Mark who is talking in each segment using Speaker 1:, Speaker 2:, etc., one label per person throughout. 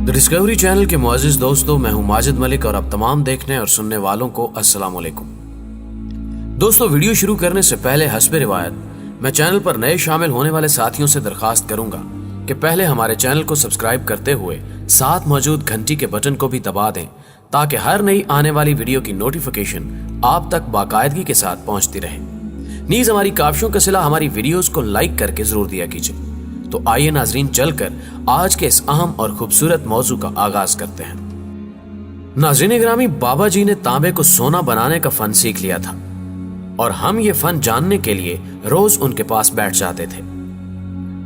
Speaker 1: Discovery channel के मुअज़्ज़िज़ दोस्तों, मैं हूं माजिद मलिक और आप तमाम देखने और सुनने वालों को अस्सलाम वालेकुम। दोस्तों, वीडियो शुरू करने से पहले हस्बे रिवायत मैं चैनल पर नए शामिल होने वाले साथियों से दरखास्त करूंगा कि पहले हमारे चैनल को सब्सक्राइब करते हुए साथ मौजूद घंटी के बटन को भी दबा दें ताकि हर नई आने वाली वीडियो की नोटिफिकेशन आप तक बाकायदगी के साथ पहुंचती रहे। नीज हमारी काविशों का सिला हमारी वीडियोस को लाइक करके जरूर दिया कीजिए। तो आइए नाजरीन, चलकर आज के इस अहम और खूबसूरत मौजू का आगाज करते हैं। नाज़रीन ग्रामी, बाबा जी ने तांबे को सोना बनाने का फन सीख लिया था और हम ये फन जानने के लिए रोज उनके पास बैठ जाते थे।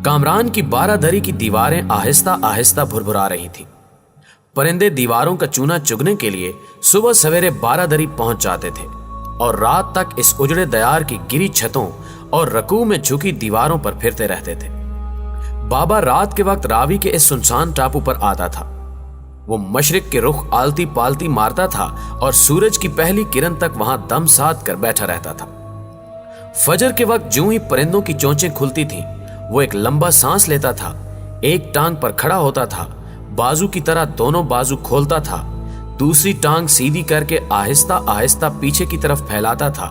Speaker 1: कामरान की 12 दरी की दीवारें आहिस्ता आहिस्ता भुरभुरा रही थी। परिंदे दीवारों का चूना चुगने के लिए सुबह सवेरे 12 दरी पहुंच जाते थे और रात तक इस उजड़े दयार की गिरी छतों और रकू में झुकी दीवारों पर फिरते रहते थे। बाबा रात के वक्त रावी के इस सुनसान टापू पर आता था। वो मशरिक के रुख आलती पालती मारता था और सूरज की पहली किरण तक वहां दम साध कर बैठा रहता था। फजर के वक्त ज्यों ही परिंदों की चोंचें खुलती थीं, वो एक लंबा सांस लेता था, एक टांग पर खड़ा होता था, बाजू की तरह दोनों बाजू खोलता था, दूसरी टांग सीधी करके आहिस्ता आहिस्ता पीछे की तरफ फैलाता था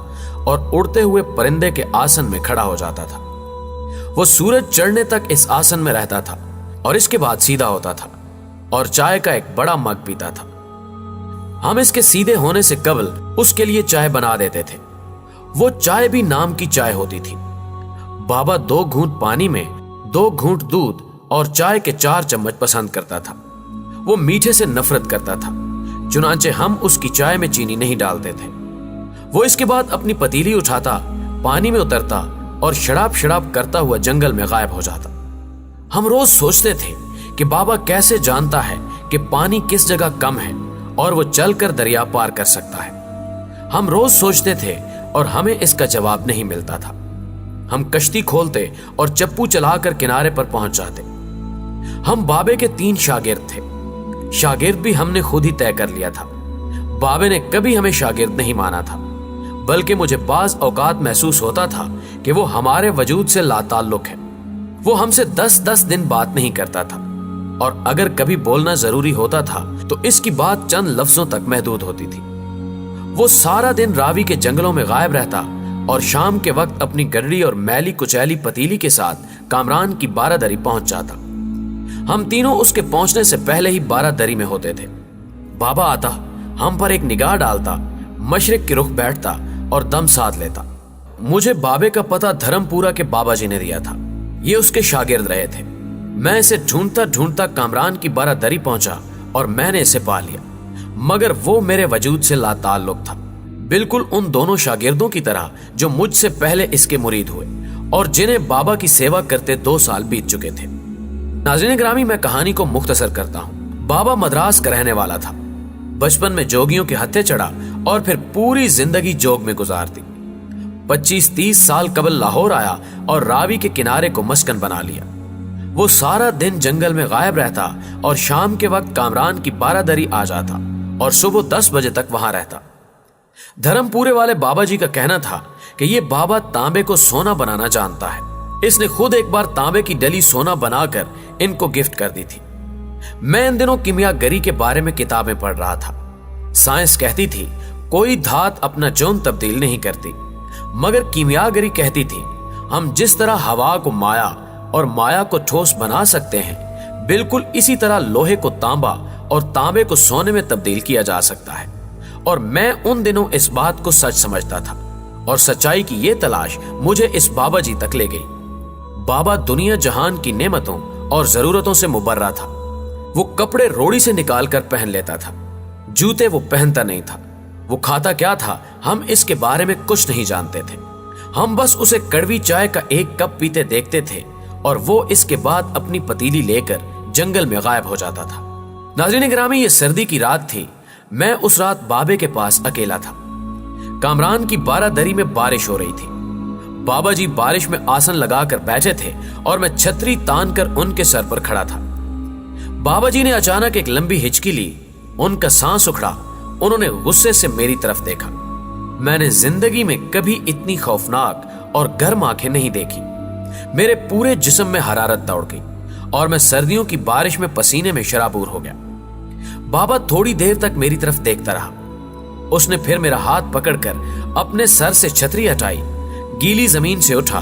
Speaker 1: और उड़ते हुए परिंदे के आसन में खड़ा हो जाता था। वो सूरज चढ़ने तक इस आसन में रहता था और इसके बाद सीधा होता था और चाय का एक बड़ा मग पीता था। हम इसके सीधे होने से कबल उसके लिए चाय बना देते थे। वो चाय भी नाम की चाय होती थी। बाबा 2 घूंट पानी में 2 घूंट दूध और चाय के 4 चम्मच पसंद करता था। वो मीठे से नफरत करता था, चुनांचे हम उसकी चाय में चीनी नहीं डालते थे। वो इसके बाद अपनी पतीली उठाता, पानी में उतरता और शराब शराब करता हुआ जंगल में गायब हो जाता। हम रोज सोचते थे कि बाबा कैसे जानता है कि पानी किस जगह कम है और वो चलकर दरिया पार कर सकता है। हम रोज सोचते थे और हमें इसका जवाब नहीं मिलता था। हम कश्ती खोलते और चप्पू चलाकर किनारे पर पहुंच जाते। हम बाबे के 3 शागिर्द थे। शागिर्द भी हमने खुद ही तय कर लिया था। बाबे ने कभी हमें शागिर्द नहीं माना था, बल्कि मुझे बाज औकात महसूस होता था कि वो हमारे वजूद से लाताल्लुक है। वो हमसे 10-10 दिन बात नहीं करता था और अगर कभी बोलना जरूरी होता था तो इसकी बात चंद लफ्जों तक महदूद होती थी। वो सारा दिन रावी के जंगलों में गायब रहता और शाम के वक्त अपनी गडरी और मैली कुचैली पतीली के साथ कामरान की 12 दरी पहुंच जाता। हम तीनों उसके पहुंचने से पहले ही 12 दरी में होते थे। बाबा आता, हम पर एक निगाह डालता, मशरिक की रुख बैठता और दम साध लेता। मुझे बाबे का पता धर्मपुरा के बाबा जी ने दिया था। ये उसके शागिर्द रहे थे। मैं इसे ढूंढता ढूंढता कामरान की 12 दरी पहुंचा और मैंने इसे पा लिया, मगर वो मेरे वजूद से लाताल्लुक था, बिल्कुल उन दोनों शागिर्दों की तरह जो मुझसे पहले इसके मुरीद हुए और जिन्हें बाबा की सेवा करते 2 साल बीत चुके थे। नाज़रीन ग्रामी, मैं कहानी को मुख्तसर करता हूँ। बाबा मद्रास का रहने वाला था। बचपन में जोगियों के हत्थे चढ़ा और फिर पूरी जिंदगी जोग में गुजार दी। 25-30 साल कबल लाहौर आया और रावी के किनारे को मस्कन बना लिया। वो सारा दिन जंगल में गायब रहता और शाम के वक्त कामरान की 12 दरी आ जाता और सुबह 10 बजे तक वहां रहता। धर्मपुरे वाले बाबा जी का कहना था कि ये बाबा तांबे को सोना बनाना जानता है। इसने खुद एक बार तांबे की डली सोना बनाकर इनको गिफ्ट कर दी थी। मैं इन दिनों कीमियागरी के बारे में किताबें पढ़ रहा था। साइंस कहती थी कोई धात अपना जौन तब्दील नहीं करती, मगर कीमियागरी कहती थी हम जिस तरह हवा को माया और माया को ठोस बना सकते हैं, बिल्कुल इसी तरह लोहे को तांबा और तांबे को सोने में तब्दील किया जा सकता है। और मैं उन दिनों इस बात को सच समझता था और सच्चाई की ये तलाश मुझे इस बाबा जी तक ले गई। बाबा दुनिया जहान की नेमतों और जरूरतों से मुबर्रा था। वो कपड़े रोड़ी से निकाल कर पहन लेता था, जूते वो पहनता नहीं था। वो खाता क्या था हम इसके बारे में कुछ नहीं जानते थे। हम बस उसे कड़वी चाय का 1 कप पीते देखते थे और वो इसके बाद अपनी पतीली लेकर जंगल में गायब हो जाता था। नाज़रीन ग्रामी, ये सर्दी की रात थी। मैं उस रात बाबे के पास अकेला था। कामरान की 12 दरी में बारिश हो रही थी। बाबा जी बारिश में आसन लगाकर बैठे थे और मैं छतरी तान कर उनके सर पर खड़ा था। बाबा जी ने अचानक एक लंबी हिचकी ली। उनका सांस उखड़ा। उन्होंने गुस्से से मेरी तरफ देखा। मैंने जिंदगी में कभी इतनी खौफनाक और गर्म आंखें नहीं देखी। मेरे पूरे जिस्म में हरारत दौड़ गई और मैं सर्दियों की बारिश में पसीने में शराबूर हो गया। बाबा थोड़ी देर तक मेरी तरफ देखता रहा। उसने फिर मेरा हाथ पकड़कर अपने सर से छतरी हटाई, गीली जमीन से उठा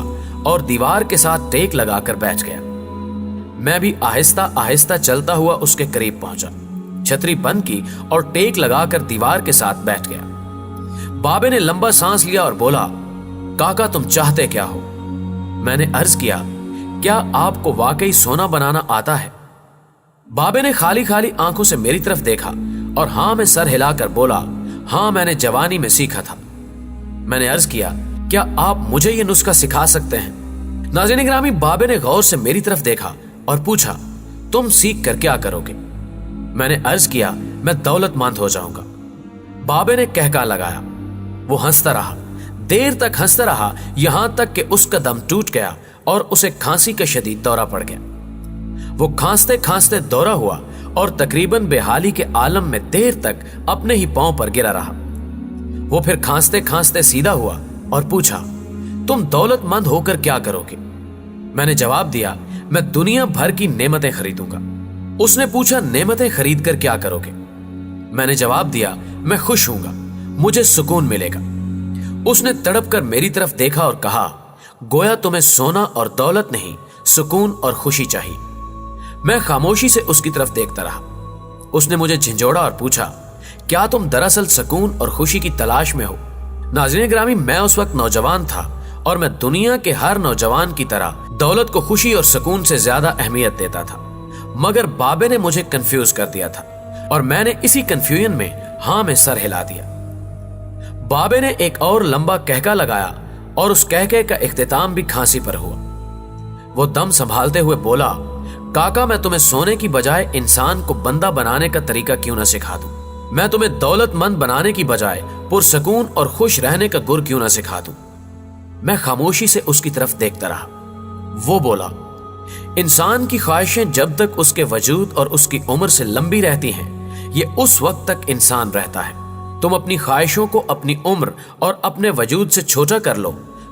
Speaker 1: और दीवार के साथ टेक लगाकर बैठ गया। मैं भी आहिस्ता आहिस्ता चलता हुआ उसके करीब पहुंचा, छतरी बंद की और टेक लगाकर दीवार के साथ बैठ गया। बाबे ने लंबा सांस लिया और बोला, काका तुम चाहते क्या हो? मैंने अर्ज किया, क्या आपको वाकई सोना बनाना आता है? बाबे ने खाली खाली आंखों से मेरी तरफ देखा और हां में सर हिलाकर बोला, हां मैंने जवानी में सीखा था। मैंने अर्ज किया, क्या आप मुझे यह नुस्खा सिखा सकते हैं? नाज़रीन ग्रामी, बाबे ने गौर से मेरी तरफ देखा और पूछा, तुम सीख कर क्या करोगे? मैंने अर्ज किया, मैं दौलतमंद हो जाऊंगा। बाबे ने कहका लगाया। वो हंसता रहा, देर तक हंसता रहा, यहां तक कि उसका दम टूट गया और उसे खांसी का शदीद दौरा पड़ गया। वो खांसते खांसते दौरा हुआ और तकरीबन बेहाली के आलम में देर तक अपने ही पांव पर गिरा रहा। वो फिर खांसते खांसते सीधा हुआ और पूछा, तुम दौलतमंद होकर क्या करोगे? मैंने जवाब दिया, मैं दुनिया भर की नेमतें खरीदूंगा। उसने पूछा, नेमतें खरीद कर क्या करोगे? मैंने जवाब दिया, मैं खुश हूंगा, मुझे सुकून मिलेगा। उसने तड़प कर मेरी तरफ देखा और कहा, गोया तुम्हें सोना और दौलत नहीं, सुकून और खुशी चाहिए। मैं खामोशी से उसकी तरफ देखता रहा। उसने मुझे झिंझोड़ा और पूछा, क्या तुम दरअसल सुकून और खुशी की तलाश में हो? नाज़रीन ग्रामी, मैं उस वक्त नौजवान था और मैं दुनिया के हर नौजवान की तरह दौलत को खुशी और सुकून से ज्यादा अहमियत देता था, मगर बाबे ने मुझे कंफ्यूज कर दिया था और मैंने इसी कंफ्यूजन में हां में सर हिला दिया। बाबे ने एक और लंबा कहका लगाया और उस कहके का इख्तिताम भी खांसी पर हुआ। वो दम संभालते हुए बोला, काका मैं तुम्हें सोने की बजाय इंसान को बंदा बनाने का तरीका क्यों ना सिखा दूं? मैं तुम्हें दौलतमंद बनाने की बजाय पुरसकून और खुश रहने का गुर क्यों ना सिखा दूं? मैं खामोशी से उसकी तरफ देखता रहा। वो बोला, इंसान की ख्वाहिशें जब तक उसके वजूद और उसकी उम्र से लंबी रहती हैं, ये उस वक्त तक इंसान रहता है। तुम अपनी ख्वाहिशों को अपनी उम्र और अपने वजूद से छोटा कर लो,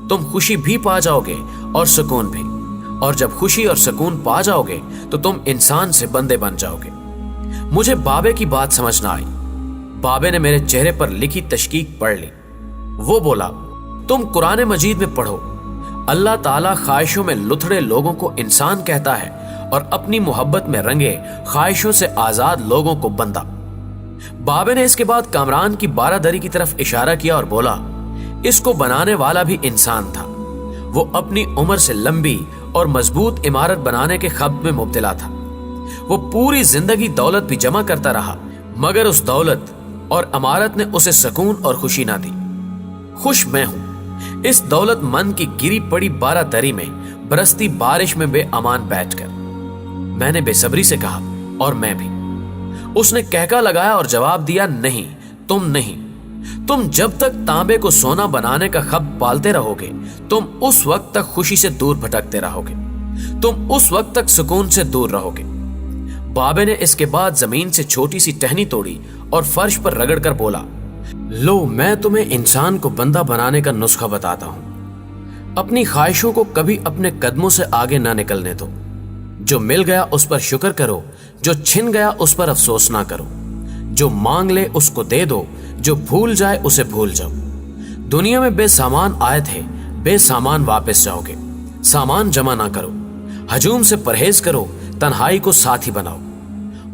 Speaker 1: तुम खुशी भी पा जाओगे और सुकून भी। और जब खुशी और सुकून पा जाओगे तो तुम इंसान से बंदे बन जाओगे। मुझे बाबे की बात समझ ना आई। बाबे ने मेरे चेहरे पर लिखी तशकीक पढ़ ली। वो बोला, तुम कुरान मजीद में पढ़ो, अल्लाह ताला ख्वाहिशों में लुथड़े लोगों को इंसान कहता है और अपनी मोहब्बत में रंगे ख्वाहिशों से आजाद लोगों को बंदा। बाबे ने इसके बाद कामरान की बारादरी की तरफ इशारा किया और बोला, इसको बनाने वाला भी इंसान था। वो अपनी उम्र से लंबी और मजबूत इमारत बनाने के ख्वाब में मुब्तला था। वो पूरी जिंदगी दौलत भी जमा करता रहा, मगर उस दौलत और इमारत ने उसे सुकून और खुशी ना दी। खुश मैं हूं इस दौलतमंद की गिरी पड़ी बारादरी में बरसती बारिश में बेअमान बैठकर। मैंने बेसब्री से कहा, और मैं भी। उसने कहका लगाया और जवाब दिया, नहीं, तुम नहीं। तुम जब तक तांबे को सोना बनाने का ख्वाब पालते रहोगे, तुम उस वक्त तक खुशी से दूर भटकते रहोगे, तुम उस वक्त तक सुकून से दूर रहोगे। बाबे ने इसके बाद जमीन से छोटी सी टहनी तोड़ी और फर्श पर रगड़कर बोला, लो मैं तुम्हें इंसान को बंदा बनाने का नुस्खा बताता हूं। अपनी ख्वाहिशों को कभी अपने कदमों से आगे ना निकलने दो। जो मिल गया उस पर शुक्र करो, जो छिन गया उस पर अफसोस ना करो। जो मांग ले उसको दे दो, जो भूल जाए उसे भूल जाओ। दुनिया में बेसामान आए थे, बेसामान वापस जाओगे। सामान जमा ना करो, हजूम से परहेज करो, तन्हाई को साथी बनाओ।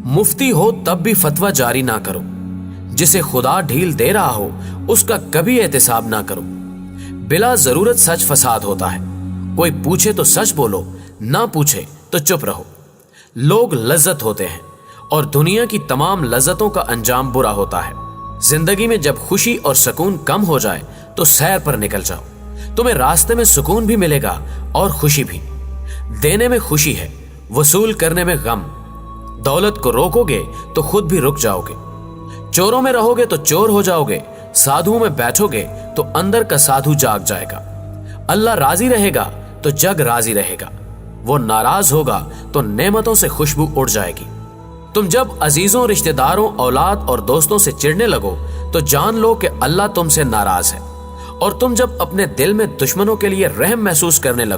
Speaker 1: मुफ्ती हो तब भी फतवा जारी ना करो। जिसे खुदा ढील दे रहा हो उसका कभी एहतिसाब ना करो। बिला जरूरत सच फसाद होता है। कोई पूछे तो सच बोलो, ना पूछे तो चुप रहो। लोग लज्जत होते हैं और दुनिया की तमाम लज्जतों का अंजाम बुरा होता है। जिंदगी में जब खुशी और सुकून कम हो जाए तो सैर पर निकल जाओ। तुम्हें रास्ते में सुकून भी मिलेगा और खुशी भी। देने में खुशी है, वसूल करने में गम। दौलत को रोकोगे तो खुद भी रुक जाओगे। चोरों में रहोगे तो चोर हो जाओगे। साधुओं में बैठोगे तो अंदर का साधु जाग जाएगा। अल्लाह राजी रहेगा तो जग राजी रहेगा। वो नाराज होगा तो नेमतों से खुशबू उड़ जाएगी। तुम जब अजीजों, रिश्तेदारों, औलाद और दोस्तों से चिढ़ने लगो तो जान लो कि अल्लाह तुमसे नाराज है। और तुम जब अपने दिल में दुश्मनों के लिए रहम महसूस करने लगो